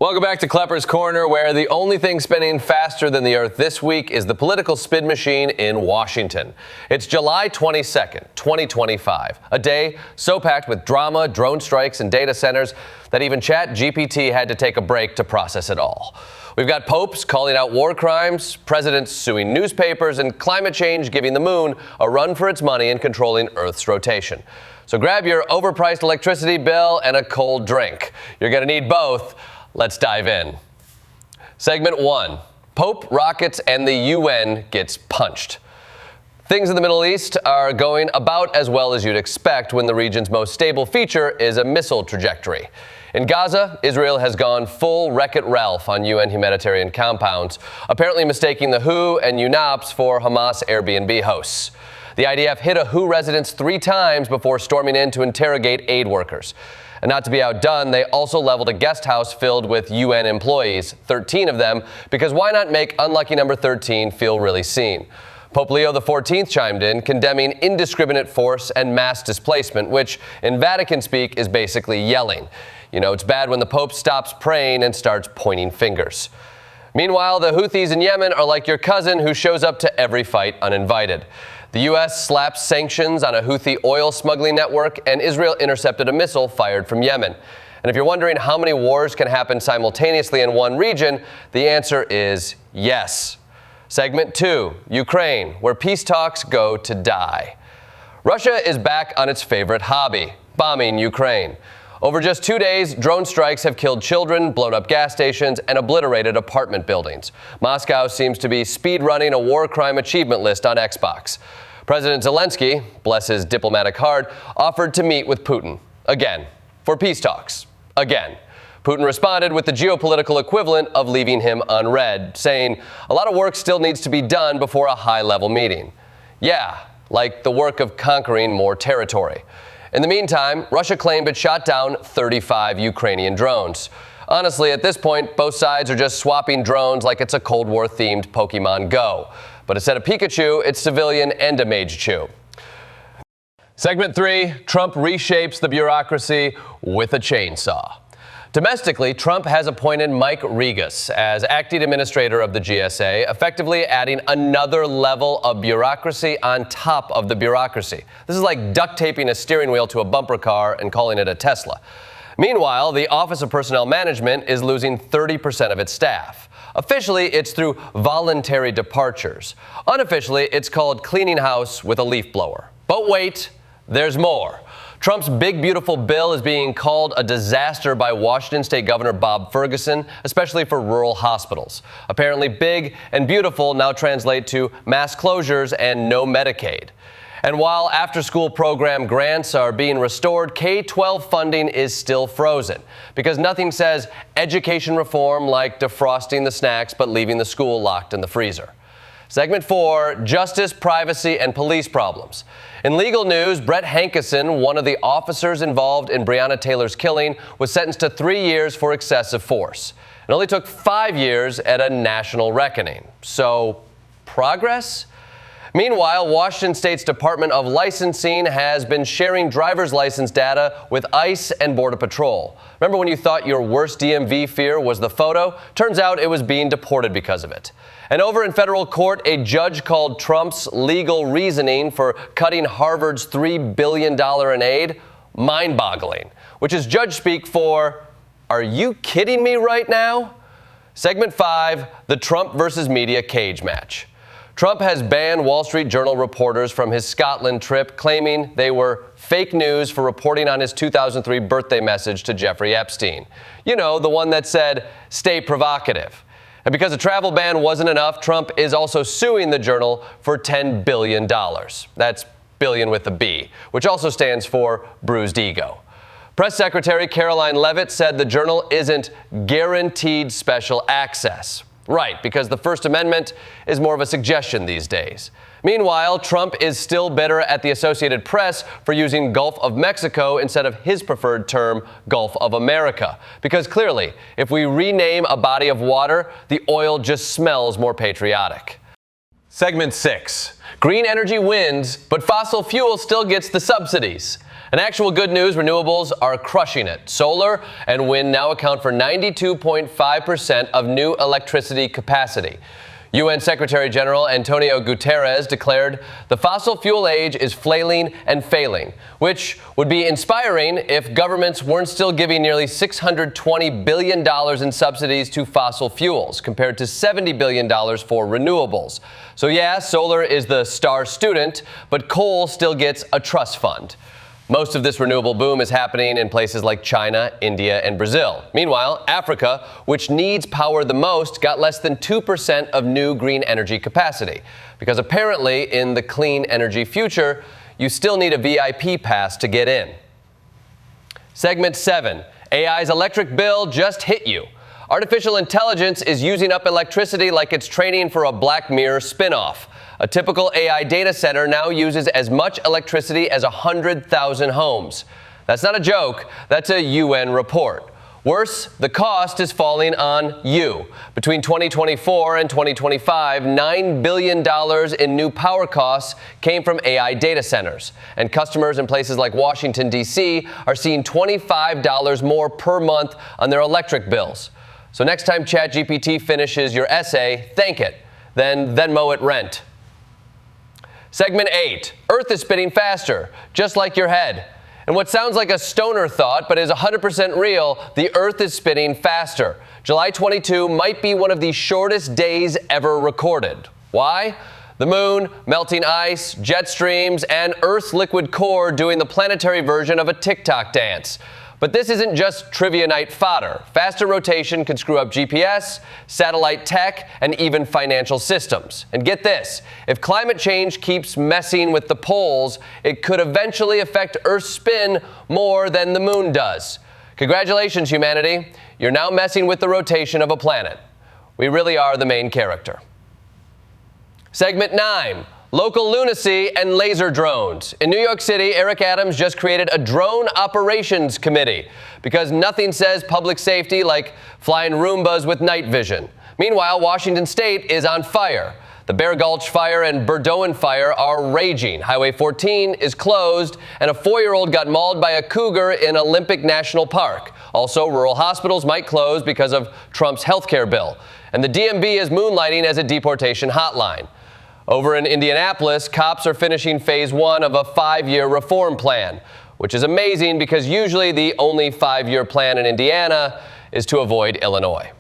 Welcome back to Klepper's Corner, where the only thing spinning faster than the Earth this week is the political spin machine in Washington. It's July 22nd, 2025, a day so packed with drama, drone strikes, and data centers that even ChatGPT had to take a break to process it all. We've got popes calling out war crimes, presidents suing newspapers, and climate change giving the moon a run for its money and controlling Earth's rotation. So grab your overpriced electricity bill and a cold drink. You're going to need both. Let's dive in. Segment 1. Pope, rockets, and the UN gets punched. Things in the Middle East are going about as well as you'd expect when the region's most stable feature is a missile trajectory. In Gaza, Israel has gone full Wreck-It Ralph on UN humanitarian compounds, apparently mistaking the WHO and UNOPS for Hamas Airbnb hosts. The IDF hit a WHO residence 3 times before storming in to interrogate aid workers. And not to be outdone, they also leveled a guest house filled with UN employees, 13 of them, because why not make unlucky number 13 feel really seen? Pope Leo XIV chimed in, condemning indiscriminate force and mass displacement, which in Vatican speak is basically yelling. You know, it's bad when the Pope stops praying and starts pointing fingers. Meanwhile, the Houthis in Yemen are like your cousin who shows up to every fight uninvited. The U.S. slapped sanctions on a Houthi oil smuggling network, and Israel intercepted a missile fired from Yemen. And if you're wondering how many wars can happen simultaneously in one region, the answer is yes. Segment 2, Ukraine, where peace talks go to die. Russia is back on its favorite hobby, bombing Ukraine. Over just 2 days, drone strikes have killed children, blown up gas stations, and obliterated apartment buildings. Moscow seems to be speed-running a war crime achievement list on Xbox. President Zelensky, bless his diplomatic heart, offered to meet with Putin, again, for peace talks, again. Putin responded with the geopolitical equivalent of leaving him unread, saying a lot of work still needs to be done before a high-level meeting. Yeah, like the work of conquering more territory. In the meantime, Russia claimed it shot down 35 Ukrainian drones. Honestly, at this point, both sides are just swapping drones like it's a Cold War-themed Pokemon Go. But instead of Pikachu, it's civilian and a Mage Chew. Segment 3, Trump reshapes the bureaucracy with a chainsaw. Domestically, Trump has appointed Mike Regas as acting administrator of the GSA, effectively adding another level of bureaucracy on top of the bureaucracy. This is like duct taping a steering wheel to a bumper car and calling it a Tesla. Meanwhile, the Office of Personnel Management is losing 30% of its staff. Officially, it's through voluntary departures. Unofficially, it's called cleaning house with a leaf blower. But wait, there's more. Trump's big, beautiful bill is being called a disaster by Washington State Governor Bob Ferguson, especially for rural hospitals. Apparently, big and beautiful now translate to mass closures and no Medicaid. And while after-school program grants are being restored, K-12 funding is still frozen because nothing says education reform like defrosting the snacks but leaving the school locked in the freezer. Segment 4, Justice, Privacy, and Police Problems. In legal news, Brett Hankison, one of the officers involved in Breonna Taylor's killing, was sentenced to 3 years for excessive force. It only took 5 years at a national reckoning. So, progress? Meanwhile, Washington State's Department of Licensing has been sharing driver's license data with ICE and Border Patrol. Remember when you thought your worst DMV fear was the photo? Turns out it was being deported because of it. And over in federal court, a judge called Trump's legal reasoning for cutting Harvard's $3 billion in aid mind-boggling, which is judge speak for, are you kidding me right now? Segment 5, the Trump versus media cage match. Trump has banned Wall Street Journal reporters from his Scotland trip, claiming they were fake news for reporting on his 2003 birthday message to Jeffrey Epstein. You know, the one that said, stay provocative. And because a travel ban wasn't enough, Trump is also suing the Journal for $10 billion. That's billion with a B, which also stands for bruised ego. Press Secretary Caroline Leavitt said the Journal isn't guaranteed special access. Right, because the First Amendment is more of a suggestion these days. Meanwhile, Trump is still bitter at the Associated Press for using Gulf of Mexico instead of his preferred term, Gulf of America. Because clearly, if we rename a body of water, the oil just smells more patriotic. Segment 6. Green energy wins, but fossil fuel still gets the subsidies. And actual good news, renewables are crushing it. Solar and wind now account for 92.5% of new electricity capacity. UN Secretary General Antonio Guterres declared the fossil fuel age is flailing and failing, which would be inspiring if governments weren't still giving nearly $620 billion in subsidies to fossil fuels, compared to $70 billion for renewables. So yeah, solar is the star student, but coal still gets a trust fund. Most of this renewable boom is happening in places like China, India, and Brazil. Meanwhile, Africa, which needs power the most, got less than 2% of new green energy capacity. Because apparently, in the clean energy future, you still need a VIP pass to get in. Segment 7. AI's electric bill just hit you. Artificial intelligence is using up electricity like it's training for a Black Mirror spinoff. A typical AI data center now uses as much electricity as 100,000 homes. That's not a joke, that's a UN report. Worse, the cost is falling on you. Between 2024 and 2025, $9 billion in new power costs came from AI data centers. And customers in places like Washington, D.C. are seeing $25 more per month on their electric bills. So next time ChatGPT finishes your essay, thank it, then Venmo it rent. Segment 8. Earth is spinning faster, just like your head. And what sounds like a stoner thought, but is 100% real, the Earth is spinning faster. July 22 might be one of the shortest days ever recorded. Why? The moon, melting ice, jet streams, and Earth's liquid core doing the planetary version of a TikTok dance. But this isn't just trivia night fodder. Faster rotation can screw up GPS, satellite tech, and even financial systems. And get this, if climate change keeps messing with the poles, it could eventually affect Earth's spin more than the moon does. Congratulations, humanity. You're now messing with the rotation of a planet. We really are the main character. Segment 9. Local lunacy and laser drones. In New York City, Eric Adams just created a drone operations committee because nothing says public safety like flying Roombas with night vision. Meanwhile, Washington State is on fire. The Bear Gulch fire and Burdoin fire are raging. Highway 14 is closed, and a 4-year-old got mauled by a cougar in Olympic National Park. Also, rural hospitals might close because of Trump's health care bill. And the DMV is moonlighting as a deportation hotline. Over in Indianapolis, cops are finishing phase 1 of a 5-year reform plan, which is amazing because usually the only 5-year plan in Indiana is to avoid Illinois.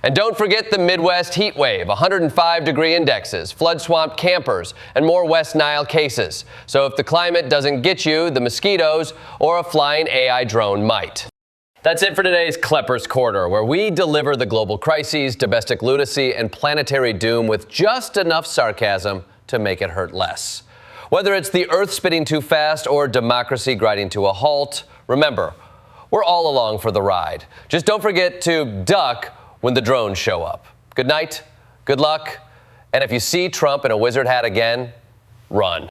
And don't forget the Midwest heat wave, 105-degree indexes, flood-swamped campers, and more West Nile cases. So if the climate doesn't get you, the mosquitoes or a flying AI drone might. That's it for today's Klepper's Corner, where we deliver the global crises, domestic lunacy, and planetary doom with just enough sarcasm to make it hurt less. Whether it's the Earth spinning too fast or democracy grinding to a halt, remember, we're all along for the ride. Just don't forget to duck when the drones show up. Good night, good luck, and if you see Trump in a wizard hat again, run.